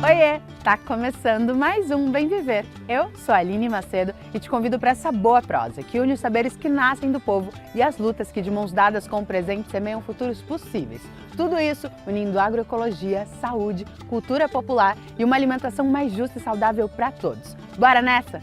Oiê! Tá começando mais um Bem Viver. Eu sou a Aline Macedo e te convido para essa boa prosa que une os saberes que nascem do povo e as lutas que de mãos dadas com o presente semeiam futuros possíveis. Tudo isso unindo agroecologia, saúde, cultura popular e uma alimentação mais justa e saudável para todos. Bora nessa?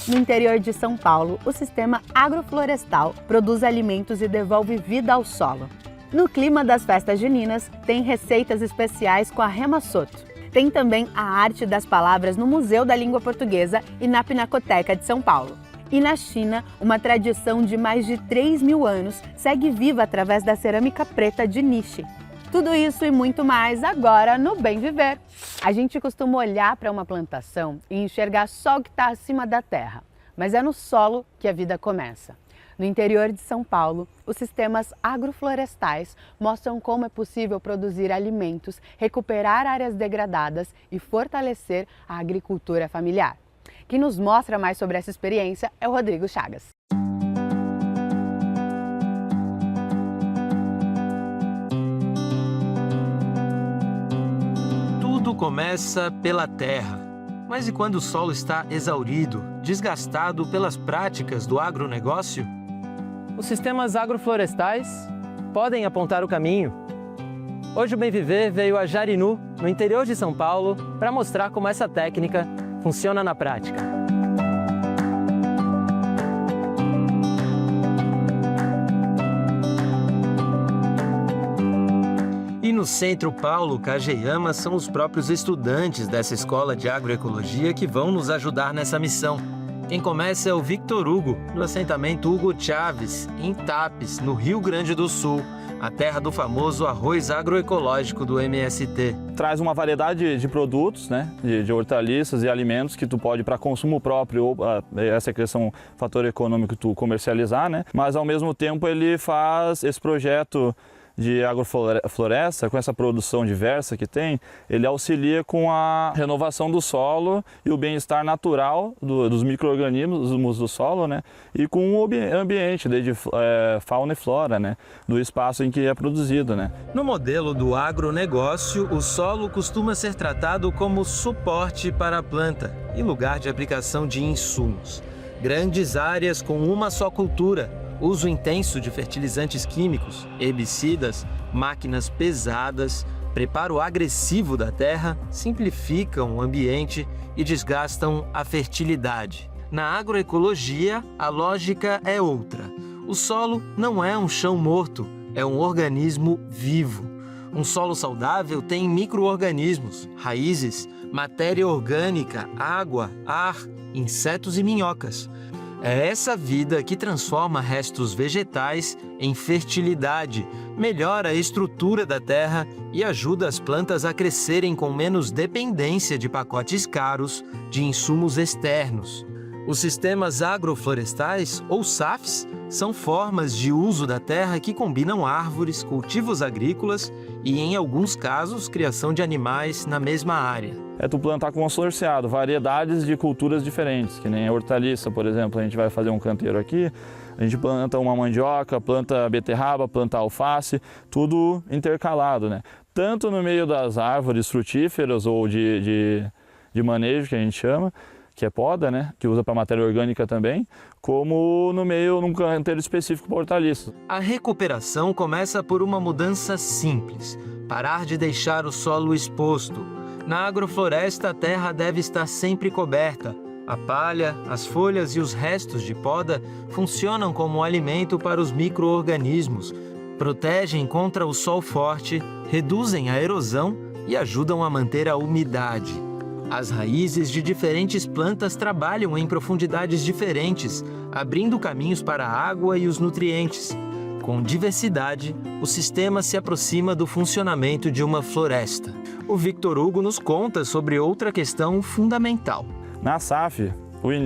No interior de São Paulo, o sistema agroflorestal produz alimentos e devolve vida ao solo. No clima das festas juninas, tem receitas especiais com a Rema Soto. Tem também a arte das palavras no Museu da Língua Portuguesa e na Pinacoteca de São Paulo. E na China, uma tradição de mais de 3.000 anos segue viva através da cerâmica preta de niche. Tudo isso e muito mais agora no Bem Viver. A gente costuma olhar para uma plantação e enxergar só o que está acima da terra, mas é no solo que a vida começa. No interior de São Paulo, os sistemas agroflorestais mostram como é possível produzir alimentos, recuperar áreas degradadas e fortalecer a agricultura familiar. Quem nos mostra mais sobre essa experiência é o Rodrigo Chagas. Tudo começa pela terra. Mas e quando o solo está exaurido, desgastado pelas práticas do agronegócio? Os sistemas agroflorestais podem apontar o caminho. Hoje o Bem Viver veio a Jarinu, no interior de São Paulo, para mostrar como essa técnica funciona na prática. E no Centro Paulo Kageyama são os próprios estudantes dessa escola de agroecologia que vão nos ajudar nessa missão. Quem começa é o Victor Hugo, do assentamento Hugo Chaves, em Tapes, no Rio Grande do Sul, a terra do famoso arroz agroecológico do MST. Traz uma variedade de produtos, né, de hortaliças e alimentos que tu pode para consumo próprio, ou essa questão fator econômico tu comercializar, né? Mas ao mesmo tempo ele faz esse projeto de agrofloresta, com essa produção diversa que tem, ele auxilia com a renovação do solo e o bem-estar natural dos micro-organismos do solo, né? E com o ambiente, desde fauna e flora, né? Do espaço em que é produzido, né? No modelo do agronegócio, o solo costuma ser tratado como suporte para a planta e lugar de aplicação de insumos. Grandes áreas com uma só cultura, uso intenso de fertilizantes químicos, herbicidas, máquinas pesadas, preparo agressivo da terra, simplificam o ambiente e desgastam a fertilidade. Na agroecologia, a lógica é outra. O solo não é um chão morto, é um organismo vivo. Um solo saudável tem micro-organismos, raízes, matéria orgânica, água, ar, insetos e minhocas. É essa vida que transforma restos vegetais em fertilidade, melhora a estrutura da terra e ajuda as plantas a crescerem com menos dependência de pacotes caros de insumos externos. Os sistemas agroflorestais, ou SAFs, são formas de uso da terra que combinam árvores, cultivos agrícolas e, em alguns casos, criação de animais na mesma área. É tu plantar consorciado, variedades de culturas diferentes, que nem a hortaliça, por exemplo, a gente vai fazer um canteiro aqui, a gente planta uma mandioca, planta beterraba, planta alface, tudo intercalado, né? Tanto no meio das árvores frutíferas ou de manejo, que a gente chama, que é poda, né? Que usa para matéria orgânica também, como no meio, num canteiro específico para hortaliças. A recuperação começa por uma mudança simples, parar de deixar o solo exposto. Na agrofloresta, a terra deve estar sempre coberta. A palha, as folhas e os restos de poda funcionam como alimento para os micro-organismos, protegem contra o sol forte, reduzem a erosão e ajudam a manter a umidade. As raízes de diferentes plantas trabalham em profundidades diferentes, abrindo caminhos para a água e os nutrientes. Com diversidade, o sistema se aproxima do funcionamento de uma floresta. O Victor Hugo nos conta sobre outra questão fundamental. Na SAF,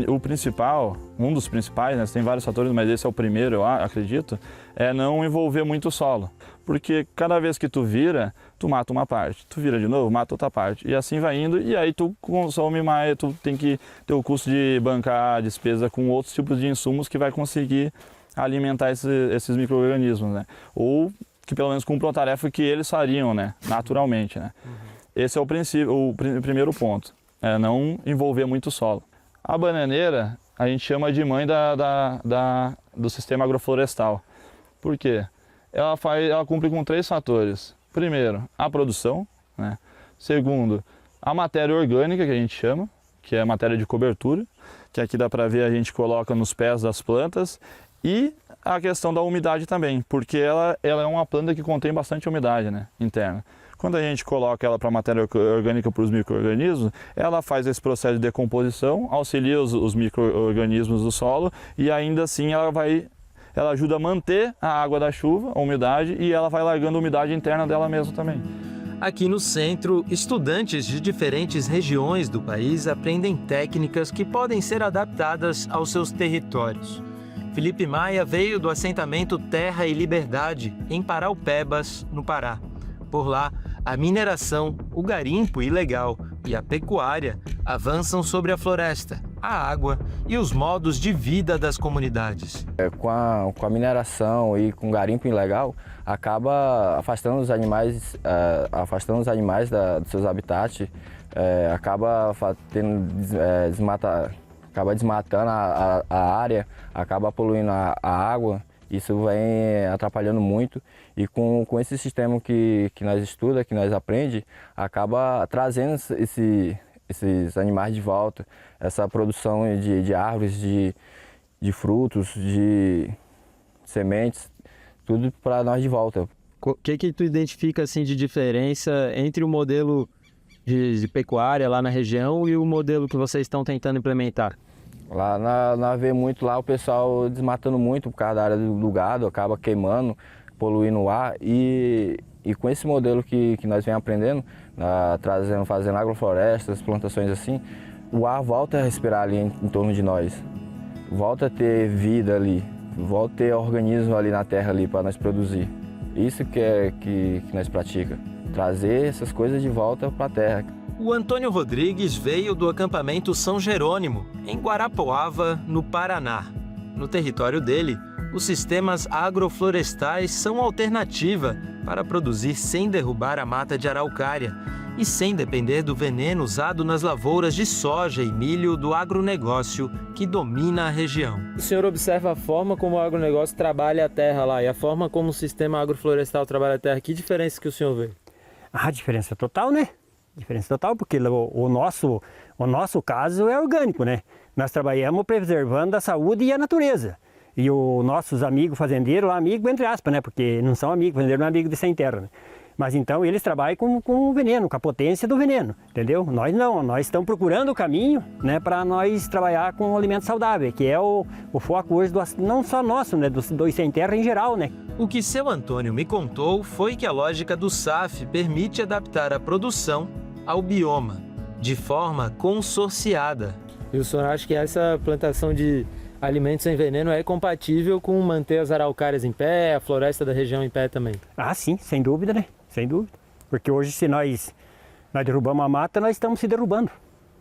o principal, um dos principais, né, tem vários fatores, mas esse é o primeiro, eu acredito, é não envolver muito o solo. Porque cada vez que tu vira, tu mata uma parte, tu vira de novo, mata outra parte. E assim vai indo, e aí tu consome mais, tu tem que ter o custo de bancar a despesa com outros tipos de insumos que vai conseguir alimentar esses micro-organismos, né? Ou que pelo menos cumpram a tarefa que eles fariam, né? Naturalmente, né? Esse é o primeiro ponto, é não envolver muito o solo. A bananeira a gente chama de mãe do sistema agroflorestal. Por quê? Ela cumpre com 3 fatores. Primeiro, a produção, né? Segundo, a matéria orgânica, que a gente chama, que é a matéria de cobertura, que aqui dá para ver a gente coloca nos pés das plantas, e a questão da umidade também, porque ela é uma planta que contém bastante umidade, né, interna. Quando a gente coloca ela para a matéria orgânica, para os micro-organismos, ela faz esse processo de decomposição, auxilia os micro-organismos do solo e ainda assim ela ajuda a manter a água da chuva, a umidade, e ela vai largando a umidade interna dela mesma também. Aqui no centro, estudantes de diferentes regiões do país aprendem técnicas que podem ser adaptadas aos seus territórios. Felipe Maia veio do assentamento Terra e Liberdade, em Paraupebas, no Pará. Por lá, a mineração, o garimpo ilegal e a pecuária avançam sobre a floresta, a água e os modos de vida das comunidades. Com a mineração e com o garimpo ilegal, acaba afastando os animais, dos seus habitats, acaba desmatando a área, acaba poluindo a água. Isso vem atrapalhando muito e com esse sistema que nós estuda, que nós aprende, acaba trazendo esses animais de volta, essa produção de árvores, de frutos, de sementes, tudo para nós de volta. O que tu identifica assim de diferença entre o modelo de pecuária lá na região e o modelo que vocês estão tentando implementar? Lá nós vemos muito lá o pessoal desmatando muito por causa da área do gado, acaba queimando, poluindo o ar e com esse modelo que nós vem aprendendo, fazendo agroflorestas, plantações assim, o ar volta a respirar ali em torno de nós, volta a ter vida ali, volta a ter organismo ali na terra ali para nós produzir. Isso que nós pratica, trazer essas coisas de volta para a terra. O Antônio Rodrigues veio do acampamento São Jerônimo, em Guarapuava, no Paraná. No território dele, os sistemas agroflorestais são alternativa para produzir sem derrubar a mata de araucária e sem depender do veneno usado nas lavouras de soja e milho do agronegócio que domina a região. O senhor observa a forma como o agronegócio trabalha a terra lá e a forma como o sistema agroflorestal trabalha a terra. Que diferença que o senhor vê? A diferença total, né? Diferença total, porque o nosso caso é orgânico, né? Nós trabalhamos preservando a saúde e a natureza. E os nossos amigos fazendeiros, amigo entre aspas, né? Porque não são amigos, fazendeiro não é amigo de sem terra, né? Mas então eles trabalham com o veneno, com a potência do veneno, entendeu? Nós não, nós estamos procurando o caminho, né? Para nós trabalhar com um alimento saudável, que é o foco hoje, não só nosso, né? Dos sem terra em geral, né? O que seu Antônio me contou foi que a lógica do SAF permite adaptar a produção ao bioma, de forma consorciada. E o senhor acha que essa plantação de alimentos sem veneno é compatível com manter as araucárias em pé, a floresta da região em pé também? Ah, sim, sem dúvida, né? Sem dúvida. Porque hoje, se nós derrubamos a mata, nós estamos se derrubando.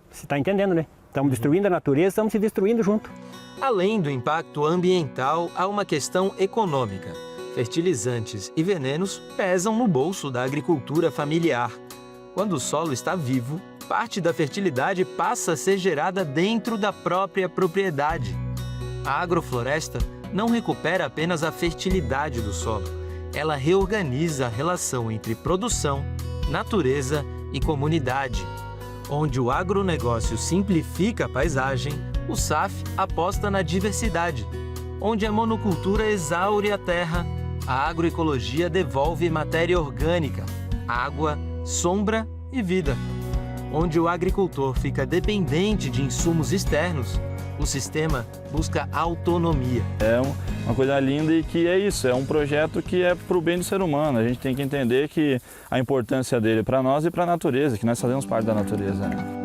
Você está entendendo, né? Estamos destruindo a natureza, estamos se destruindo junto. Além do impacto ambiental, há uma questão econômica. Fertilizantes e venenos pesam no bolso da agricultura familiar. Quando o solo está vivo, parte da fertilidade passa a ser gerada dentro da própria propriedade. A agrofloresta não recupera apenas a fertilidade do solo, ela reorganiza a relação entre produção, natureza e comunidade. Onde o agronegócio simplifica a paisagem, o SAF aposta na diversidade. Onde a monocultura exaure a terra, a agroecologia devolve matéria orgânica, água, sombra e vida. Onde o agricultor fica dependente de insumos externos, o sistema busca autonomia. É uma coisa linda e que é isso, é um projeto que é para o bem do ser humano. A gente tem que entender que a importância dele para nós e para a natureza, que nós fazemos parte da natureza, né?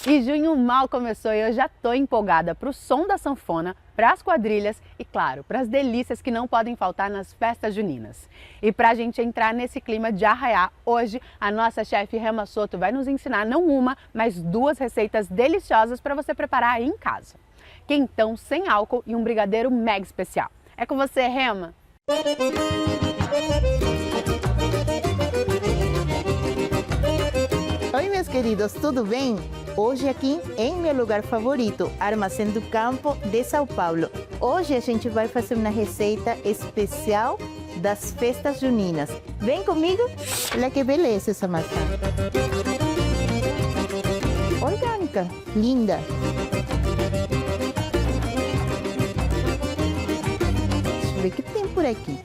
E junho mal começou e eu já tô empolgada para o som da sanfona, para as quadrilhas e, claro, para as delícias que não podem faltar nas festas juninas. E para a gente entrar nesse clima de arraiá, hoje a nossa chefe Rema Soto vai nos ensinar não uma, mas 2 receitas deliciosas para você preparar aí em casa. Quentão sem álcool e um brigadeiro mega especial. É com você, Rema! Oi, meus queridos, tudo bem? Hoje aqui em meu lugar favorito, Armazém do Campo de São Paulo. Hoje a gente vai fazer uma receita especial das festas juninas. Vem comigo? Olha que beleza essa maçã. Orgânica, linda. Deixa eu ver o que tem por aqui.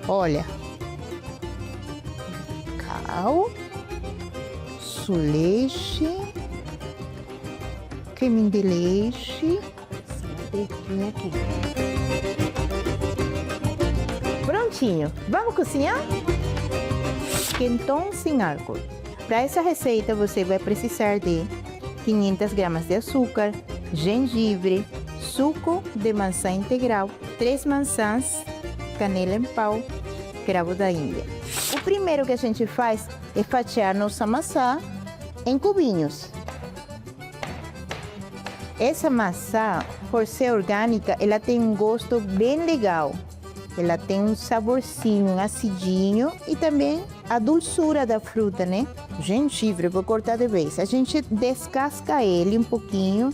Olha. Cacau. Leite, creme de leite, aqui. Prontinho, vamos cozinhar? Quentão sem álcool. Para essa receita você vai precisar de 500 gramas de açúcar, gengibre, suco de maçã integral, 3 maçãs, canela em pau, cravo da Índia. O primeiro que a gente faz é fatiar nossa maçã em cubinhos. Essa maçã, por ser orgânica, ela tem um gosto bem legal. Ela tem um saborzinho acidinho e também a dulçura da fruta, né? Gengibre, vou cortar de vez. A gente descasca ele um pouquinho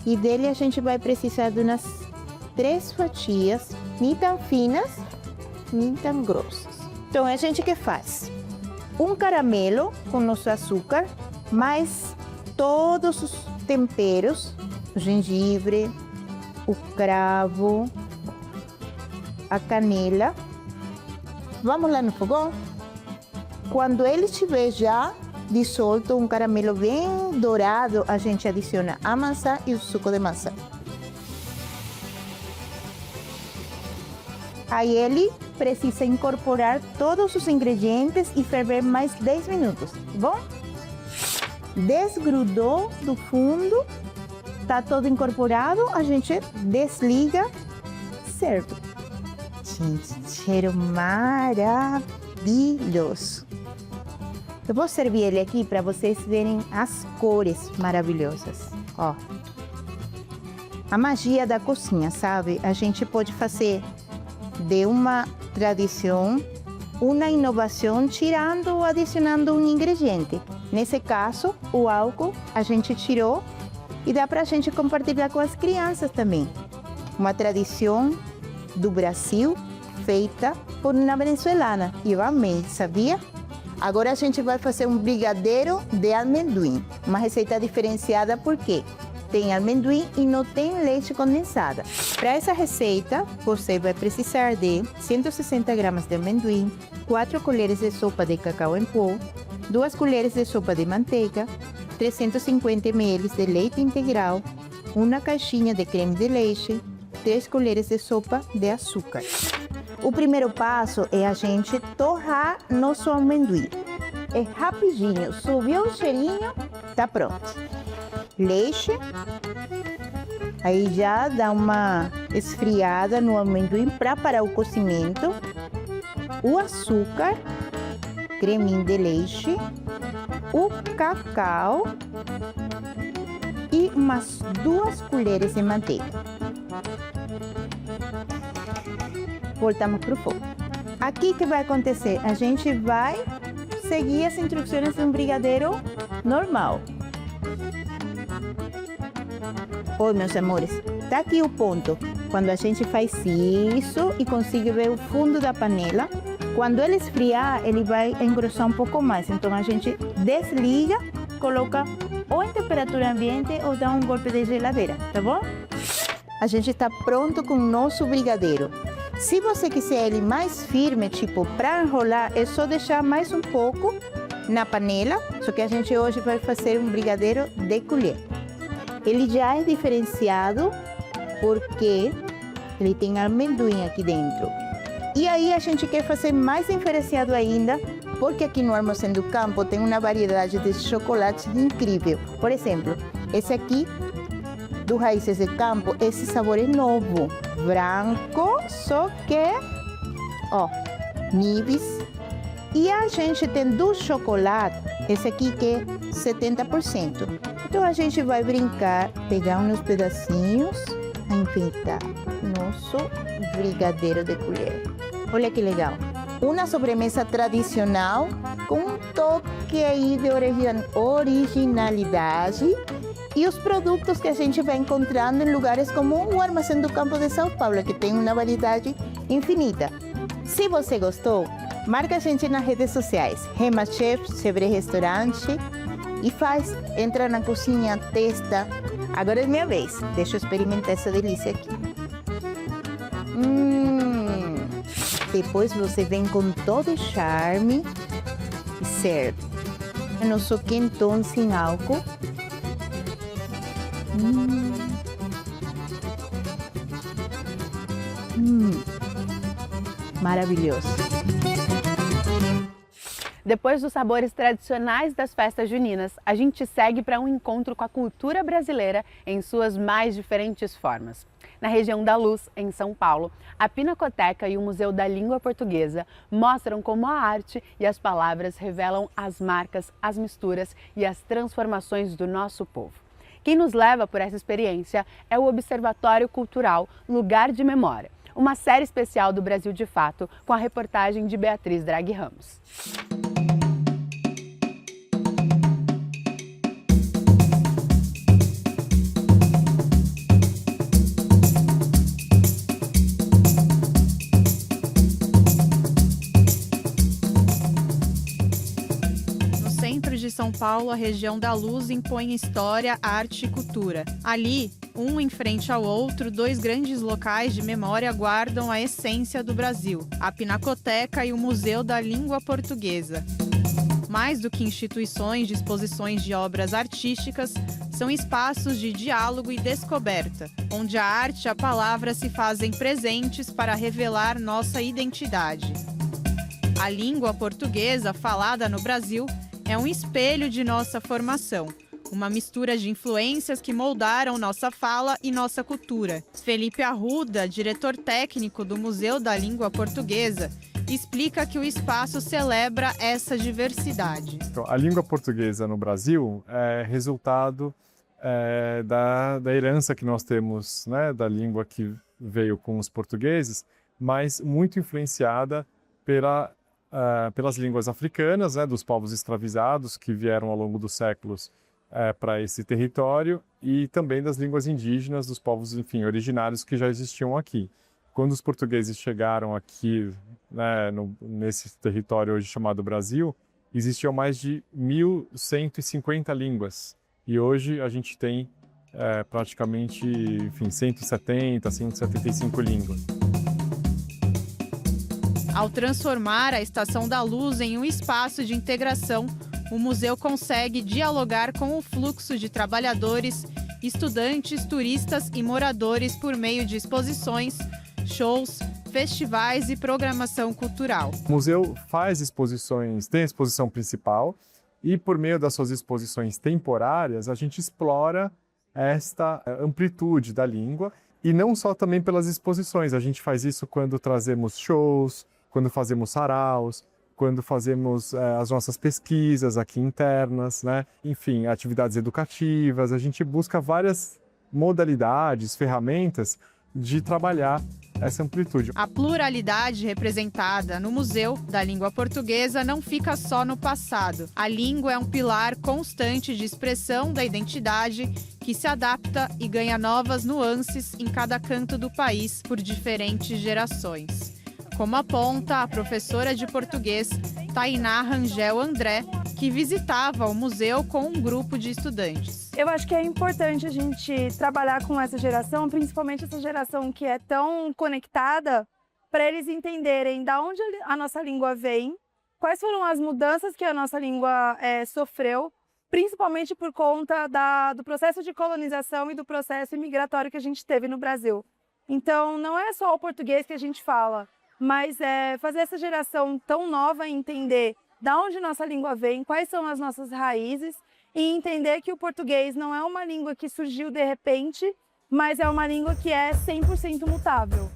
e dele a gente vai precisar de umas 3 fatias, nem tão finas, nem tão grossas. Então, a gente que faz? Um caramelo com nosso açúcar, mais todos os temperos, o gengibre, o cravo, a canela. Vamos lá no fogão? Quando ele estiver já dissolto, um caramelo bem dourado, a gente adiciona a maçã e o suco de maçã. Aí ele precisa incorporar todos os ingredientes e ferver mais 10 minutos, tá bom? Desgrudou do fundo, tá todo incorporado, a gente desliga, serve. Gente, cheiro maravilhoso. Eu vou servir ele aqui para vocês verem as cores maravilhosas. Ó, a magia da cozinha, sabe? A gente pode fazer de uma tradição uma inovação tirando ou adicionando um ingrediente. Nesse caso, o álcool a gente tirou e dá para a gente compartilhar com as crianças também. Uma tradição do Brasil feita por uma venezuelana. E eu amei, sabia? Agora a gente vai fazer um brigadeiro de amendoim. Uma receita diferenciada porque tem amendoim e não tem leite condensada. Para essa receita, você vai precisar de 160 gramas de amendoim, 4 colheres de sopa de cacau em pó, 2 colheres de sopa de manteiga, 350 ml de leite integral, uma caixinha de creme de leite, 3 colheres de sopa de açúcar. O primeiro passo é a gente torrar nosso amendoim. É rapidinho, subiu o cheirinho, tá pronto. Leite, aí já dá uma esfriada no amendoim para parar o cozimento, o açúcar, creminho de leite, o cacau e umas 2 colheres de manteiga. Voltamos para o fogo. Aqui que vai acontecer? A gente vai seguir as instruções de um brigadeiro normal. Oi, meus amores, tá aqui o ponto. Quando a gente faz isso e consegue ver o fundo da panela, quando ele esfriar, ele vai engrossar um pouco mais. Então a gente desliga, coloca ou em temperatura ambiente ou dá um golpe de geladeira, tá bom? A gente está pronto com o nosso brigadeiro. Se você quiser ele mais firme, tipo para enrolar, é só deixar mais um pouco na panela. Só que a gente hoje vai fazer um brigadeiro de colher. Ele já é diferenciado porque ele tem amendoim aqui dentro. E aí a gente quer fazer mais diferenciado ainda, porque aqui no Armazém do Campo tem uma variedade de chocolates incrível. Por exemplo, esse aqui, do Raízes de Campo, esse sabor é novo, branco, só que, ó, nibs. E a gente tem do chocolate, esse aqui que é 70%. Então a gente vai brincar, pegar uns pedacinhos, a enfeitar nosso brigadeiro de colher. Olha que legal. Uma sobremesa tradicional com um toque aí de originalidade e os produtos que a gente vai encontrando em lugares como o Armazém do Campo de São Paulo, que tem uma variedade infinita. Se você gostou, marca a gente nas redes sociais, Rema Chef, Chevre Restaurante, e entra na cozinha, testa. Agora é minha vez, deixa eu experimentar essa delícia aqui. Depois você vem com todo o charme e serve. Nosso quentão sem álcool. Maravilhoso. Depois dos sabores tradicionais das festas juninas, a gente segue para um encontro com a cultura brasileira em suas mais diferentes formas. Na região da Luz, em São Paulo, a Pinacoteca e o Museu da Língua Portuguesa mostram como a arte e as palavras revelam as marcas, as misturas e as transformações do nosso povo. Quem nos leva por essa experiência é o Observatório Cultural Lugar de Memória, uma série especial do Brasil de Fato, com a reportagem de Beatriz Draghi Ramos. São Paulo, a região da Luz impõe história, arte e cultura. Ali, um em frente ao outro, dois grandes locais de memória guardam a essência do Brasil, a Pinacoteca e o Museu da Língua Portuguesa. Mais do que instituições de exposições de obras artísticas, são espaços de diálogo e descoberta, onde a arte e a palavra se fazem presentes para revelar nossa identidade. A língua portuguesa falada no Brasil é um espelho de nossa formação, uma mistura de influências que moldaram nossa fala e nossa cultura. Felipe Arruda, diretor técnico do Museu da Língua Portuguesa, explica que o espaço celebra essa diversidade. Então, a língua portuguesa no Brasil é resultado da herança que nós temos, né, da língua que veio com os portugueses, mas muito influenciada pelas línguas africanas, né, dos povos escravizados que vieram ao longo dos séculos para esse território, e também das línguas indígenas dos povos, enfim, originários que já existiam aqui. Quando os portugueses chegaram aqui, né, nesse território hoje chamado Brasil, existiam mais de 1.150 línguas, e hoje a gente tem praticamente, enfim, 170, 175 línguas. Ao transformar a Estação da Luz em um espaço de integração, o museu consegue dialogar com o fluxo de trabalhadores, estudantes, turistas e moradores por meio de exposições, shows, festivais e programação cultural. O museu faz exposições, tem a exposição principal, e por meio das suas exposições temporárias, a gente explora esta amplitude da língua, e não só também pelas exposições, a gente faz isso quando trazemos shows, quando fazemos saraus, quando fazemos as nossas pesquisas aqui internas, né? Enfim, atividades educativas, a gente busca várias modalidades, ferramentas de trabalhar essa amplitude. A pluralidade representada no Museu da Língua Portuguesa não fica só no passado. A língua é um pilar constante de expressão da identidade que se adapta e ganha novas nuances em cada canto do país por diferentes gerações. Como aponta a professora de português Tainá Rangel André, que visitava o museu com um grupo de estudantes. Eu acho que é importante a gente trabalhar com essa geração, principalmente essa geração que é tão conectada, para eles entenderem de onde a nossa língua vem, quais foram as mudanças que a nossa língua sofreu, principalmente por conta do processo de colonização e do processo imigratório que a gente teve no Brasil. Então, não é só o português que a gente fala, mas fazer essa geração tão nova entender da onde nossa língua vem, quais são as nossas raízes e entender que o português não é uma língua que surgiu de repente, mas é uma língua que é 100% mutável.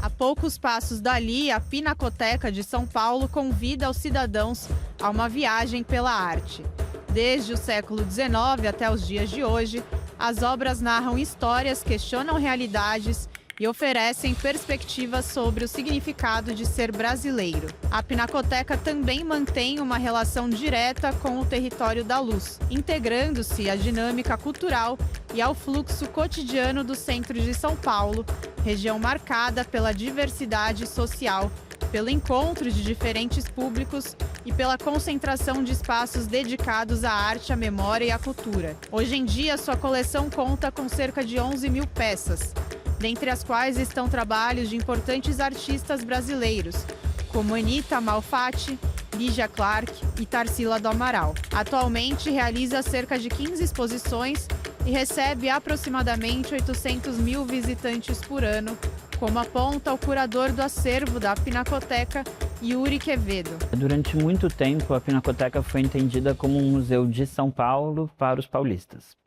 A poucos passos dali, a Pinacoteca de São Paulo convida os cidadãos a uma viagem pela arte. Desde o século XIX até os dias de hoje, as obras narram histórias, questionam realidades e oferecem perspectivas sobre o significado de ser brasileiro. A Pinacoteca também mantém uma relação direta com o território da Luz, integrando-se à dinâmica cultural e ao fluxo cotidiano do centro de São Paulo, região marcada pela diversidade social, pelo encontro de diferentes públicos e pela concentração de espaços dedicados à arte, à memória e à cultura. Hoje em dia, sua coleção conta com cerca de 11 mil peças, dentre as quais estão trabalhos de importantes artistas brasileiros, como Anita Malfatti, Lígia Clark e Tarsila do Amaral. Atualmente, realiza cerca de 15 exposições e recebe aproximadamente 800 mil visitantes por ano, como aponta o curador do acervo da Pinacoteca, Yuri Quevedo. Durante muito tempo, a Pinacoteca foi entendida como um museu de São Paulo para os paulistas.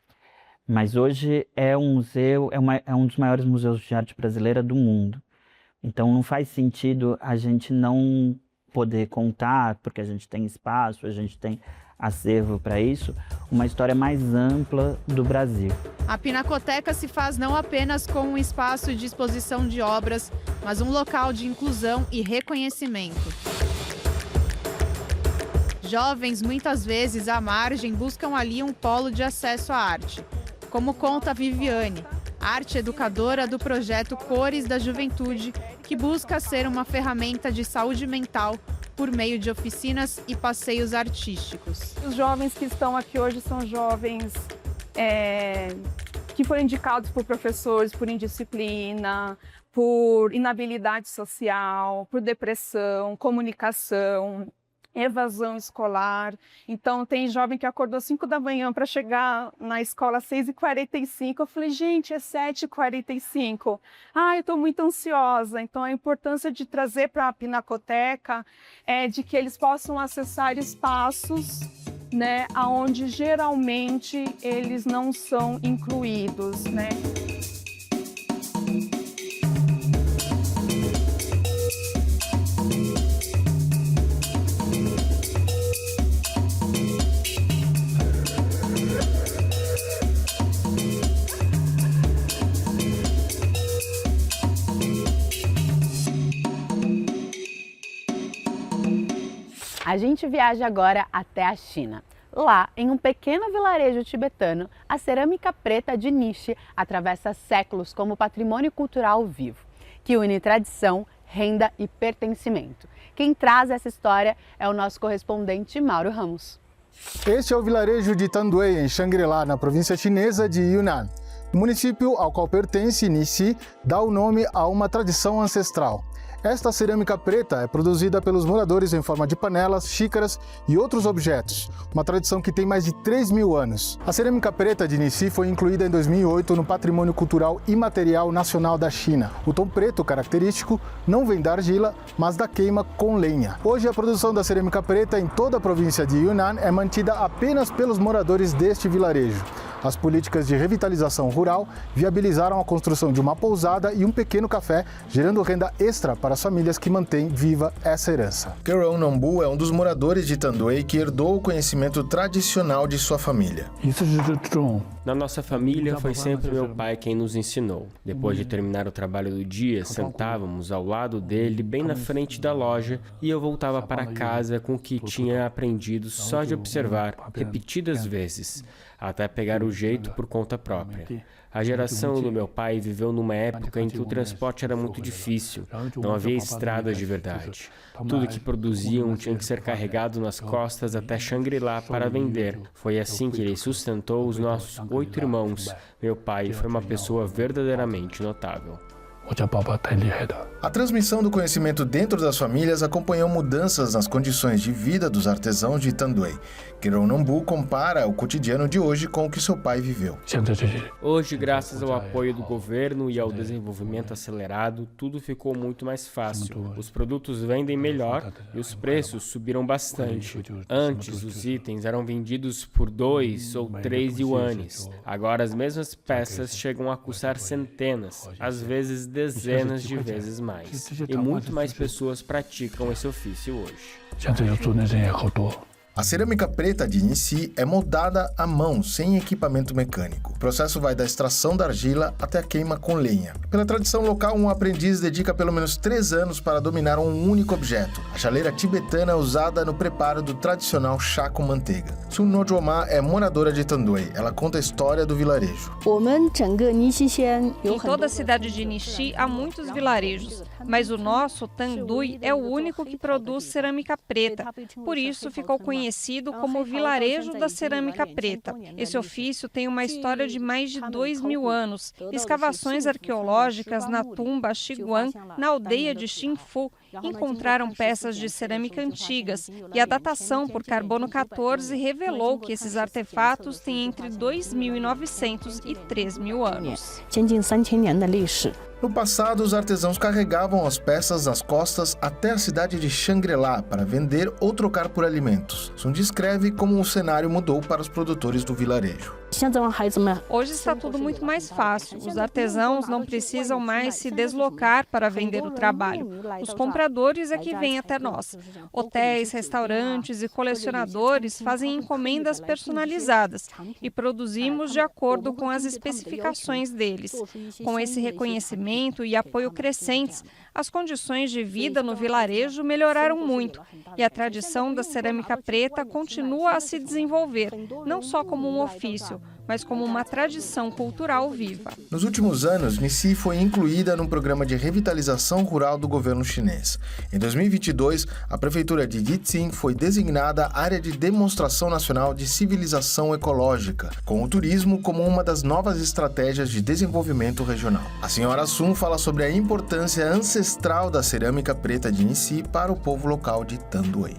Mas hoje é um museu, é um dos maiores museus de arte brasileira do mundo. Então não faz sentido a gente não poder contar, porque a gente tem espaço, a gente tem acervo para isso, uma história mais ampla do Brasil. A Pinacoteca se faz não apenas com um espaço de exposição de obras, mas um local de inclusão e reconhecimento. Jovens, muitas vezes à margem, buscam ali um polo de acesso à arte. Como conta a Viviane, arte educadora do projeto Cores da Juventude, que busca ser uma ferramenta de saúde mental por meio de oficinas e passeios artísticos. Os jovens que estão aqui hoje são jovens que foram indicados por professores por indisciplina, por inabilidade social, por depressão, comunicação, evasão escolar. Então, tem jovem que acordou 5 da manhã para chegar na escola às 6h45. Eu falei, gente, é 7h45. Eu estou muito ansiosa. Então, a importância de trazer para a Pinacoteca é de que eles possam acessar espaços, né, onde geralmente eles não são incluídos, né? A gente viaja agora até a China. Lá, em um pequeno vilarejo tibetano, a cerâmica preta de Nishi atravessa séculos como patrimônio cultural vivo, que une tradição, renda e pertencimento. Quem traz essa história é o nosso correspondente Mauro Ramos. Este é o vilarejo de Tandui, em Shangri-La, na província chinesa de Yunnan. O município ao qual pertence Nishi dá o nome a uma tradição ancestral. Esta cerâmica preta é produzida pelos moradores em forma de panelas, xícaras e outros objetos, uma tradição que tem mais de 3.000 anos. A cerâmica preta de Nishi foi incluída em 2008 no Patrimônio Cultural Imaterial Nacional da China. O tom preto característico não vem da argila, mas da queima com lenha. Hoje, a produção da cerâmica preta em toda a província de Yunnan é mantida apenas pelos moradores deste vilarejo. As políticas de revitalização rural viabilizaram a construção de uma pousada e um pequeno café, gerando renda extra para as famílias que mantêm viva essa herança. Kerong Nombu é um dos moradores de Tandui que herdou o conhecimento tradicional de sua família. Na nossa família, foi sempre meu pai quem nos ensinou. Depois de terminar o trabalho do dia, sentávamos ao lado dele, bem na frente da loja, e eu voltava para casa com o que tinha aprendido só de observar, repetidas vezes, até pegar o jeito por conta própria. A geração do meu pai viveu numa época em que o transporte era muito difícil, não havia estradas de verdade. Tudo que produziam tinha que ser carregado nas costas até Shangri-La para vender. Foi assim que ele sustentou os nossos 8 irmãos. Meu pai foi uma pessoa verdadeiramente notável. A transmissão do conhecimento dentro das famílias acompanhou mudanças nas condições de vida dos artesãos de Tandoi. Kironambu compara o cotidiano de hoje com o que seu pai viveu. Hoje, graças ao apoio do governo e ao desenvolvimento acelerado, tudo ficou muito mais fácil. Os produtos vendem melhor e os preços subiram bastante. Antes, os itens eram vendidos por 2 ou 3 yuanes. Agora, as mesmas peças chegam a custar centenas, às vezes dezenas de vezes mais. E muito mais pessoas praticam esse ofício hoje. A cerâmica preta de Nissi é moldada à mão, sem equipamento mecânico. O processo vai da extração da argila até a queima com lenha. Pela tradição local, um aprendiz dedica pelo menos 3 anos para dominar um único objeto. A chaleira tibetana é usada no preparo do tradicional chá com manteiga. Sun Nojoma é moradora de Tandoi. Ela conta a história do vilarejo. Em toda a cidade de Nishi há muitos vilarejos, mas o nosso, Tandui, é o único que produz cerâmica preta. Por isso ficou conhecido como Vilarejo da Cerâmica Preta. Esse ofício tem uma história de mais de 2.000 anos. Escavações arqueológicas na tumba Xiguan, na aldeia de Xinfu, encontraram peças de cerâmica antigas e a datação por carbono 14 revelou que esses artefatos têm entre 2.900 e 3.000 anos. No passado, os artesãos carregavam as peças nas costas até a cidade de Shangri-La para vender ou trocar por alimentos. Sun descreve como o cenário mudou para os produtores do vilarejo. Hoje está tudo muito mais fácil. Os artesãos não precisam mais se deslocar para vender o trabalho. Os compradores é que vêm até nós. Hotéis, restaurantes e colecionadores fazem encomendas personalizadas e produzimos de acordo com as especificações deles. Com esse reconhecimento e apoio crescentes, as condições de vida no vilarejo melhoraram muito e a tradição da cerâmica preta continua a se desenvolver, não só como um ofício, mas como uma tradição cultural viva. Nos últimos anos, Nissi foi incluída no programa de revitalização rural do governo chinês. Em 2022, a prefeitura de Yixing foi designada área de demonstração nacional de civilização ecológica, com o turismo como uma das novas estratégias de desenvolvimento regional. A senhora Sun fala sobre a importância ancestral da cerâmica preta de Nissi para o povo local de Tandoi.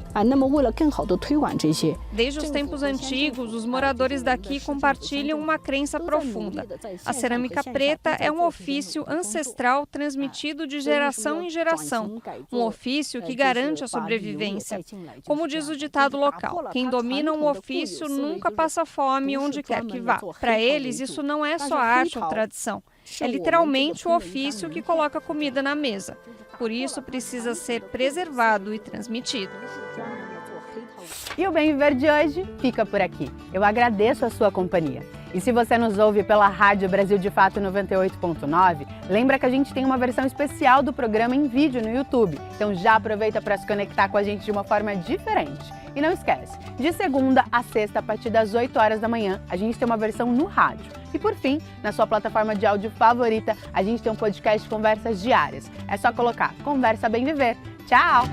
Desde os tempos antigos, os moradores daqui compartilham uma crença profunda. A cerâmica preta é um ofício ancestral transmitido de geração em geração, um ofício que garante a sobrevivência. Como diz o ditado local, quem domina um ofício nunca passa fome onde quer que vá. Para eles, isso não é só arte ou tradição. É literalmente o ofício que coloca comida na mesa. Por isso, precisa ser preservado e transmitido. E o Bem Viver de hoje fica por aqui. Eu agradeço a sua companhia. E se você nos ouve pela Rádio Brasil de Fato 98.9, lembra que a gente tem uma versão especial do programa em vídeo no YouTube. Então já aproveita para se conectar com a gente de uma forma diferente. E não esquece, de segunda a sexta, a partir das 8 horas da manhã, a gente tem uma versão no rádio. E por fim, na sua plataforma de áudio favorita, a gente tem um podcast de conversas diárias. É só colocar Conversa Bem Viver. Tchau!